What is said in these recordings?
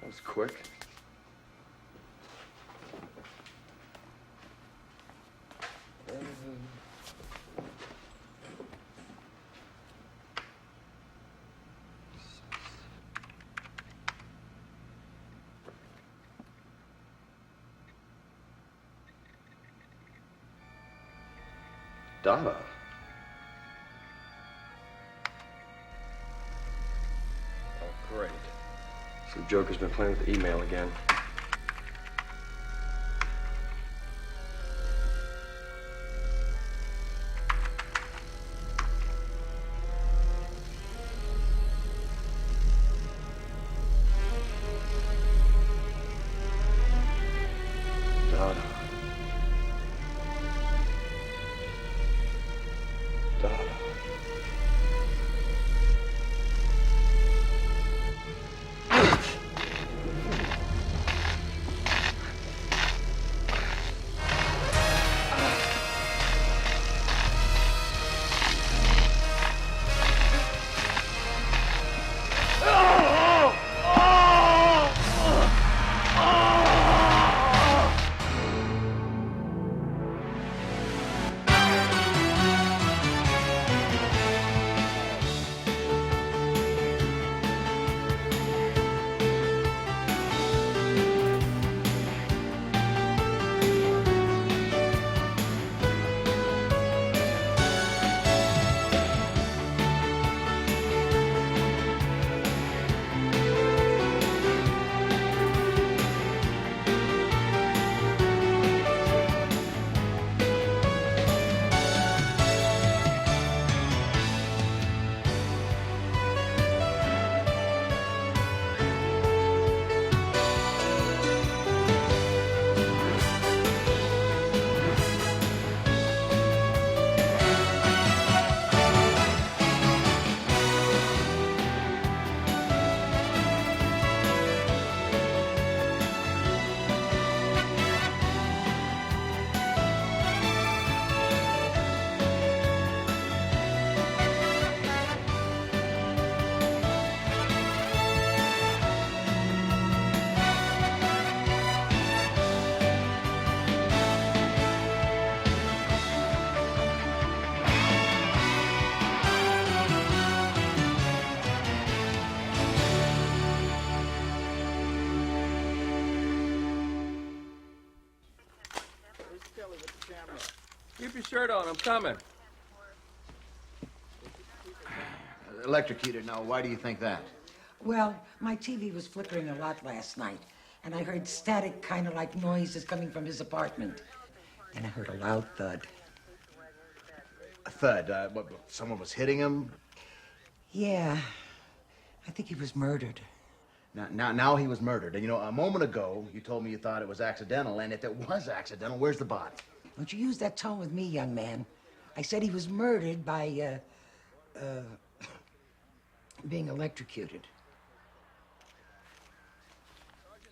That was quick. Donna. Oh, great. So Joker's been playing with email again. Donna. Donna. Keep your shirt on, I'm coming. Electrocuted. Now, why do you think that? Well, my TV was flickering a lot last night, and I heard static, kind of like noises coming from his apartment. Then I heard a loud thud. A thud? What, someone was hitting him? Yeah, I think he was murdered. Now he was murdered. And, you know, a moment ago, you told me you thought it was accidental, and if it was accidental, where's the body? Don't you use that tone with me, young man. I said he was murdered by, being electrocuted.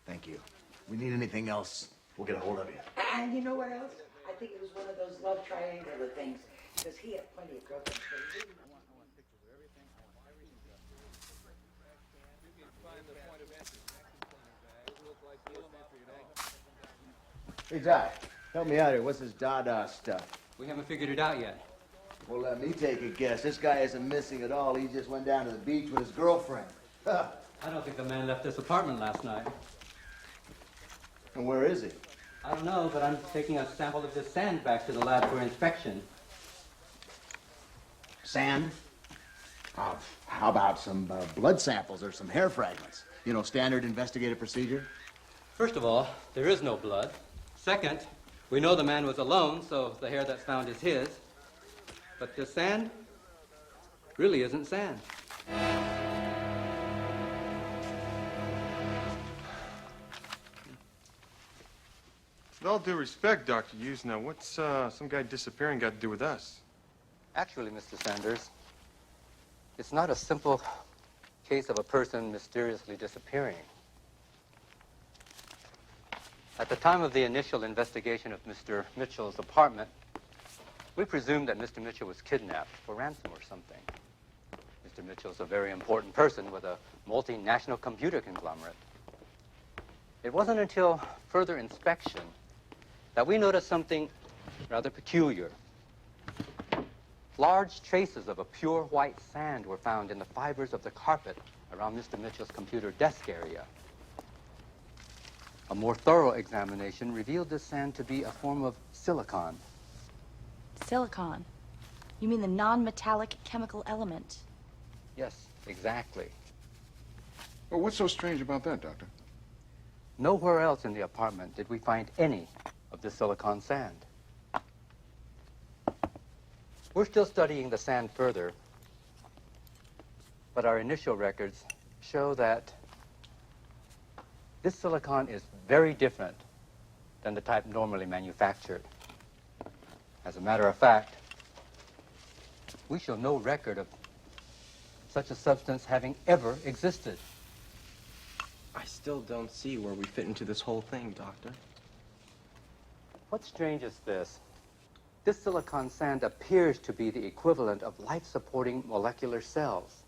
Thank you. We need anything else, we'll get a hold of you. And you know what else? I think it was one of those love triangular things, because he had plenty of girlfriends. Hey, Doc, help me out here. What's this Dada stuff? We haven't figured it out yet. Well, let me take a guess. This guy isn't missing at all. He just went down to the beach with his girlfriend. I don't think the man left this apartment last night. And where is he? I don't know, but I'm taking a sample of this sand back to the lab for inspection. Sand? How about some blood samples or some hair fragments? You know, standard investigative procedure? First of all, there is no blood. Second, we know the man was alone, so the hair that's found is his. But this sand really isn't sand. With all due respect, Dr. Hughes, now what's some guy disappearing got to do with us? Actually, Mr. Sanders, it's not a simple case of a person mysteriously disappearing. At the time of the initial investigation of Mr. Mitchell's apartment, we presumed that Mr. Mitchell was kidnapped for ransom or something. Mr. Mitchell's a very important person with a multinational computer conglomerate. It wasn't until further inspection that we noticed something rather peculiar. Large traces of a pure white sand were found in the fibers of the carpet around Mr. Mitchell's computer desk area. A more thorough examination revealed this sand to be a form of silicon. Silicon? You mean the non-metallic chemical element? Yes, exactly. Well, what's so strange about that, Doctor? Nowhere else in the apartment did we find any of the silicon sand. We're still studying the sand further, but our initial records show that this silicon is very different than the type normally manufactured. As a matter of fact, we show no record of such a substance having ever existed. I still don't see where we fit into this whole thing, Doctor. What's strange is this. This silicon sand appears to be the equivalent of life-supporting molecular cells,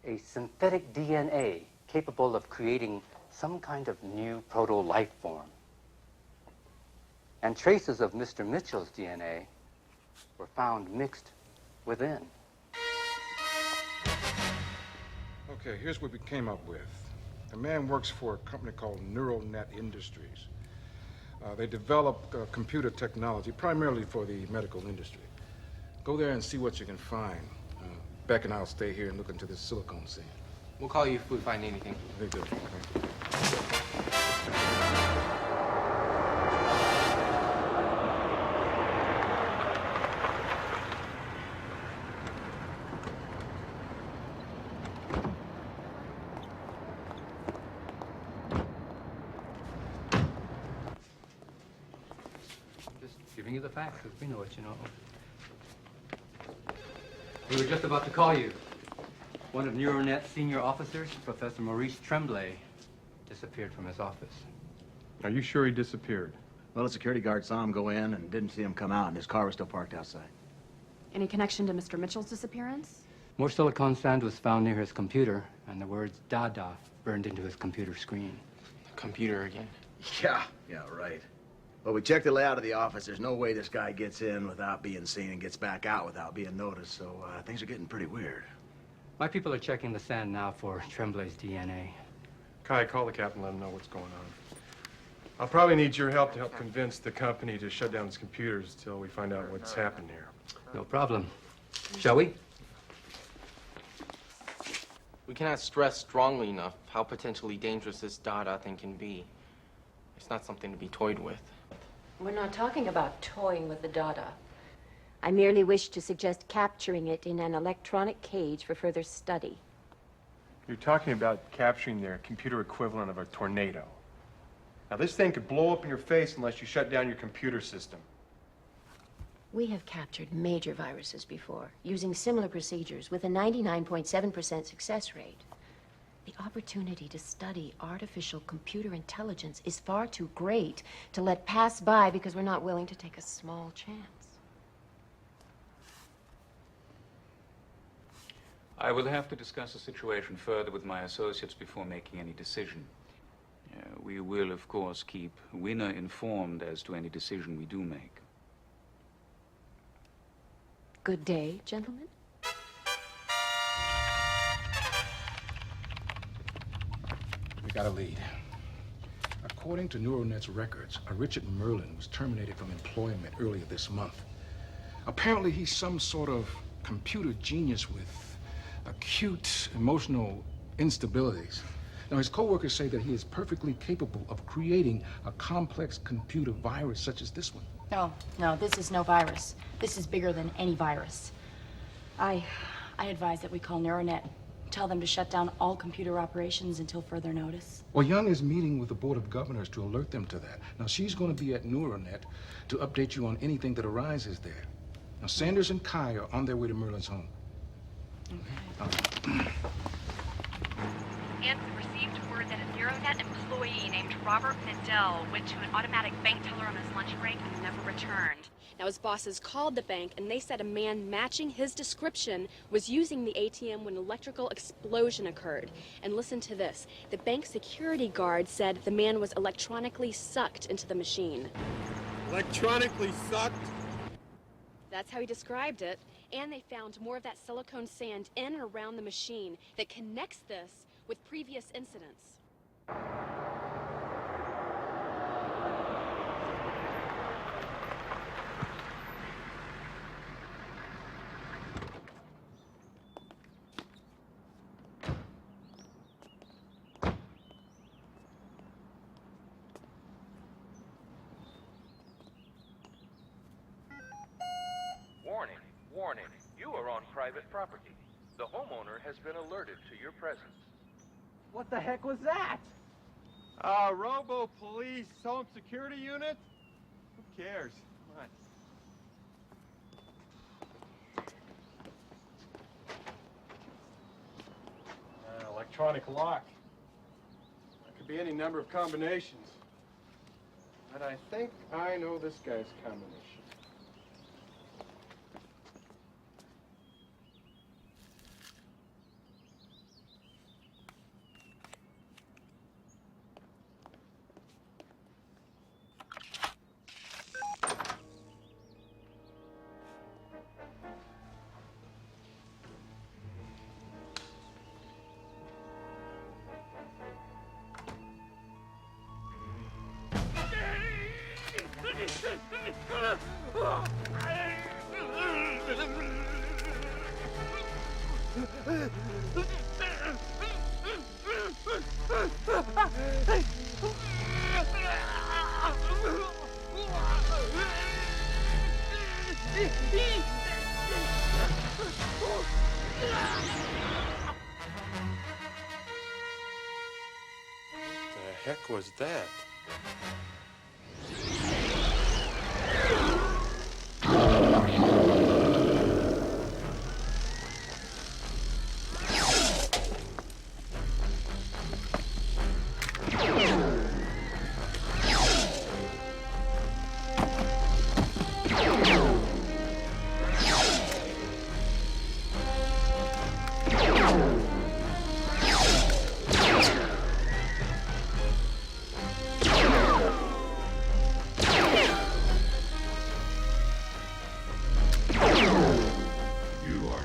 a synthetic DNA capable of creating some kind of new proto-life form. And traces of Mr. Mitchell's DNA were found mixed within. Okay, here's what we came up with. The man works for a company called Neural Net Industries. They develop computer technology primarily for the medical industry. Go there and see what you can find. Beck and I'll stay here and look into this silicone sand. We'll call you if we find anything. Very good. Okay. Just giving you the facts, because we know what you know. We were just about to call you. One of NeuroNet's senior officers, Professor Maurice Tremblay, disappeared from his office. Are you sure he disappeared? Well, a security guard saw him go in and didn't see him come out, and his car was still parked outside. Any connection to Mr. Mitchell's disappearance? More silicon sand was found near his computer, and the words Dada burned into his computer screen. Computer again. Yeah, right. Well, we checked the layout of the office. There's no way this guy gets in without being seen and gets back out without being noticed, so things are getting pretty weird. My people are checking the sand now for Tremblay's DNA. Kai, call the captain and let him know what's going on. I'll probably need your help to help convince the company to shut down its computers till we find out what's happened here. No problem. Shall we? We cannot stress strongly enough how potentially dangerous this Dada thing can be. It's not something to be toyed with. We're not talking about toying with the Dada. I merely wish to suggest capturing it in an electronic cage for further study. You're talking about capturing their computer equivalent of a tornado. Now, this thing could blow up in your face unless you shut down your computer system. We have captured major viruses before, using similar procedures with a 99.7% success rate. The opportunity to study artificial computer intelligence is far too great to let pass by because we're not willing to take a small chance. I will have to discuss the situation further with my associates before making any decision. We will, of course, keep Winner informed as to any decision we do make. Good day, gentlemen. We got a lead. A According to NeuroNet's records, a Richard Merlin was terminated from employment earlier this month. Apparently, he's some sort of computer genius with acute emotional instabilities. Now, his coworkers say that he is perfectly capable of creating a complex computer virus such as this one. No, this is no virus. This is bigger than any virus. I advise that we call NeuroNet. Tell them to shut down all computer operations until further notice. Well, Young is meeting with the Board of Governors to alert them to that. Now, she's going to be at NeuroNet to update you on anything that arises there. Now, Sanders and Kai are on their way to Merlin's home. Okay. And we received word that a NeuroNet employee named Robert Nadell went to an automatic bank teller on his lunch break and never returned. Now, his bosses called the bank, and they said a man matching his description was using the ATM when an electrical explosion occurred. And listen to this. The bank security guard said the man was electronically sucked into the machine. Electronically sucked? That's how he described it. And they found more of that silicone sand in and around the machine that connects this with previous incidents. Warning, you are on private property. The homeowner has been alerted to your presence. What the heck was that? Robo-police home security unit? Who cares? Come on. Electronic lock. That could be any number of combinations. But I think I know this guy's combination. The heck was that?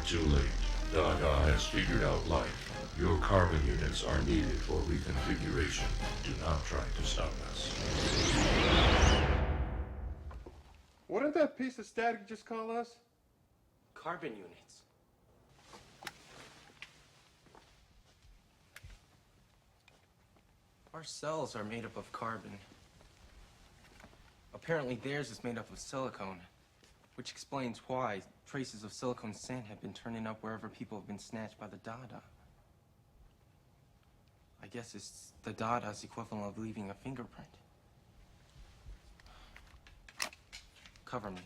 Too late. Dada has figured out life. Your carbon units are needed for reconfiguration. Do not try to stop us. What did that piece of static just call us? Carbon units. Our cells are made up of carbon. Apparently theirs is made up of silicone, which explains why traces of silicone sand have been turning up wherever people have been snatched by the Dada. I guess it's the Dada's equivalent of leaving a fingerprint. Cover me.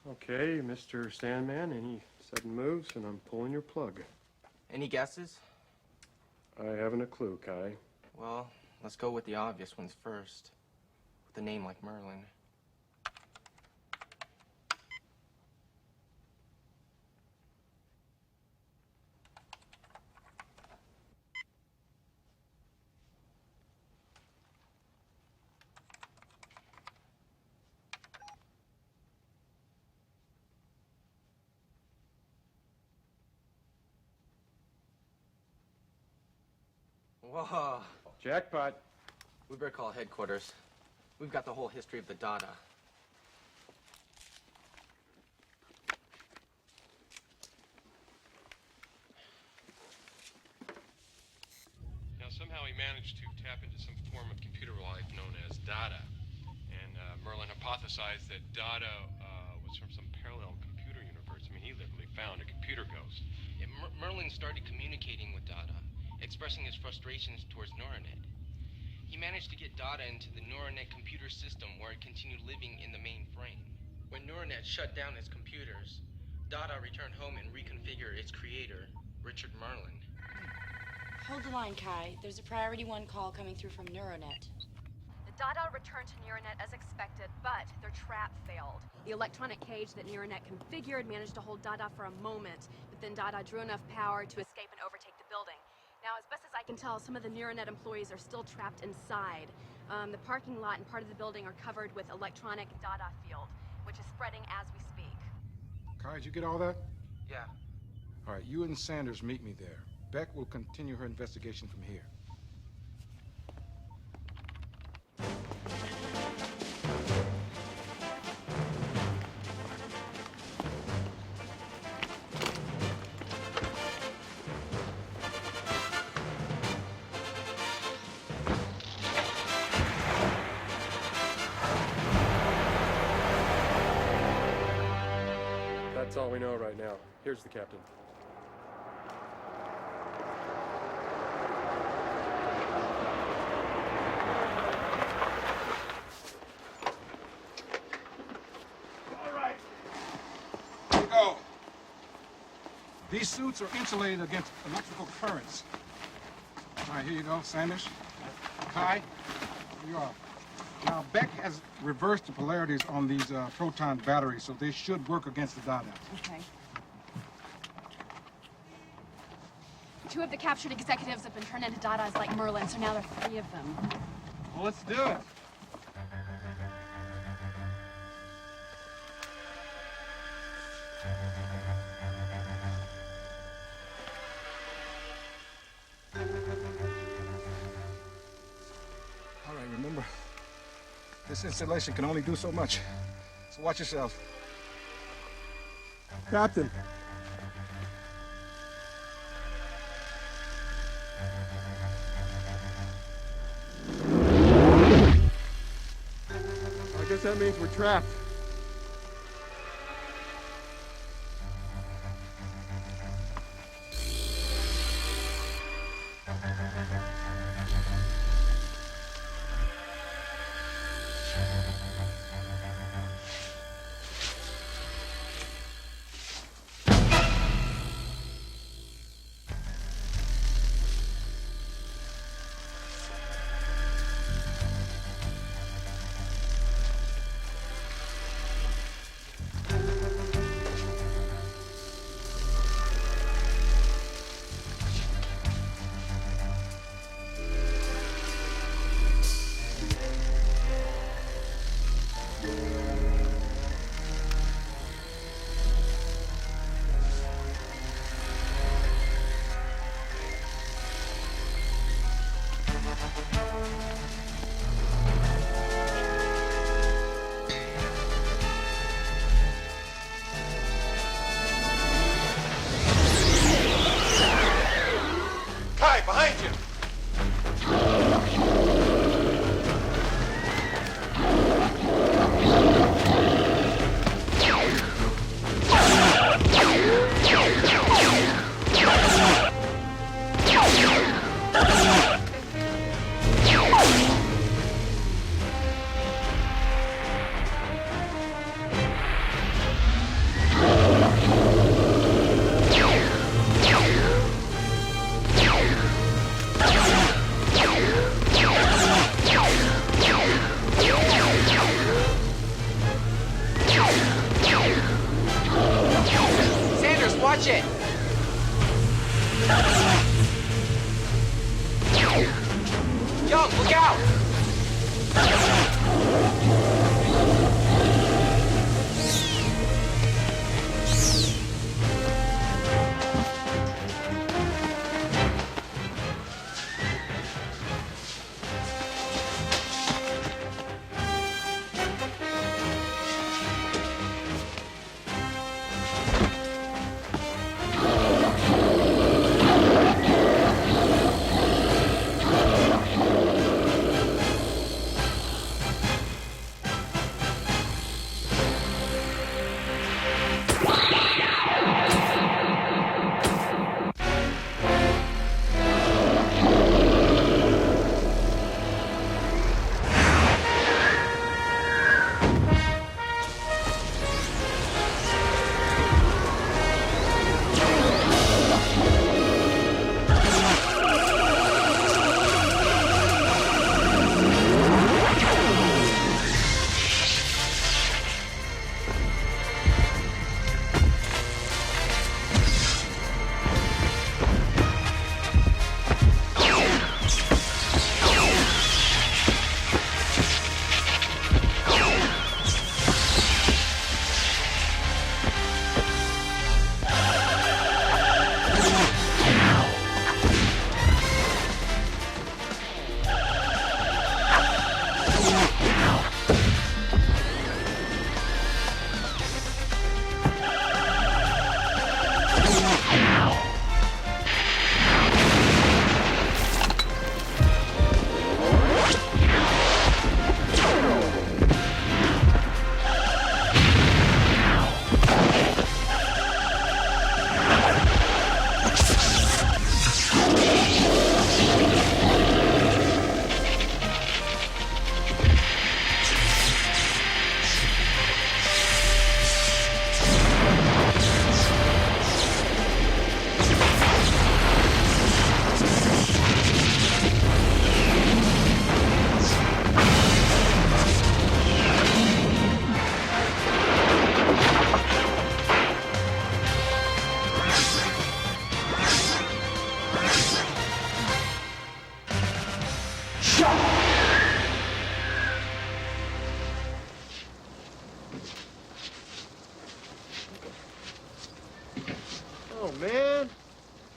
Okay, Mr. Sandman, any sudden moves, and I'm pulling your plug. Any guesses? I haven't a clue, Kai. Well, let's go with the obvious ones first. With a name like Merlin. Whoa. Jackpot. We better call headquarters. We've got the whole history of the data. Now, somehow he managed to tap into some form of computer life known as data. And Merlin hypothesized that data was from some parallel computer universe. I mean, he literally found a computer ghost. Yeah, Merlin started communicating with Dada, expressing his frustrations towards Neuronet. He managed to get Dada into the Neuronet computer system where it continued living in the mainframe. When Neuronet shut down its computers, Dada returned home and reconfigured its creator, Richard Merlin. Hold the line, Kai. There's a priority 1 call coming through from Neuronet. The Dada returned to Neuronet as expected, but their trap failed. The electronic cage that Neuronet configured managed to hold Dada for a moment, but then Dada drew enough power to escape and overtake the building. Now, as best as I can tell, some of the Neuronet employees are still trapped inside. The parking lot and part of the building are covered with electronic Dada field, which is spreading as we speak. Kai, did you get all that? Yeah. All right, you and Sanders meet me there. Beck will continue her investigation from here. That's all we know right now. Here's the captain. Go. These suits are insulated against electrical currents. All right, here you go, Sanders. Kai, here you are. Now, Beck has reversed the polarities on these proton batteries, so they should work against the Dada. Okay. 2 of the captured executives have been turned into Dadas like Merlin, so now there are 3 of them. Well, let's do it. All right, remember, this installation can only do so much, so watch yourself. Captain. I guess that means we're trapped. Watch it! Young, look out! Oh, man.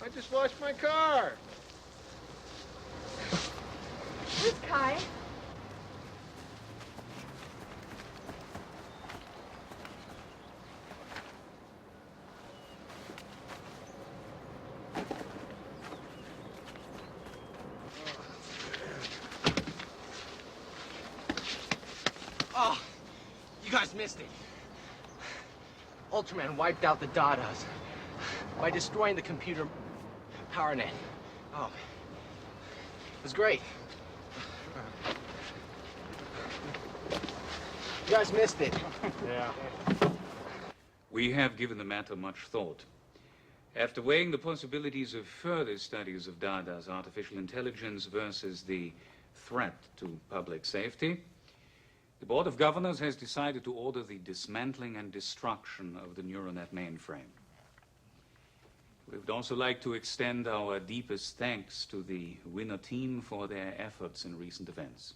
I just washed my car. Who's Kai? Oh, you guys missed it. Ultraman wiped out the Dadas by destroying the computer power net. Oh, it was great. You guys missed it. Yeah. We have given the matter much thought. After weighing the possibilities of further studies of Dada's artificial intelligence versus the threat to public safety, the Board of Governors has decided to order the dismantling and destruction of the NeuroNet mainframe. We would also like to extend our deepest thanks to the Winner team for their efforts in recent events.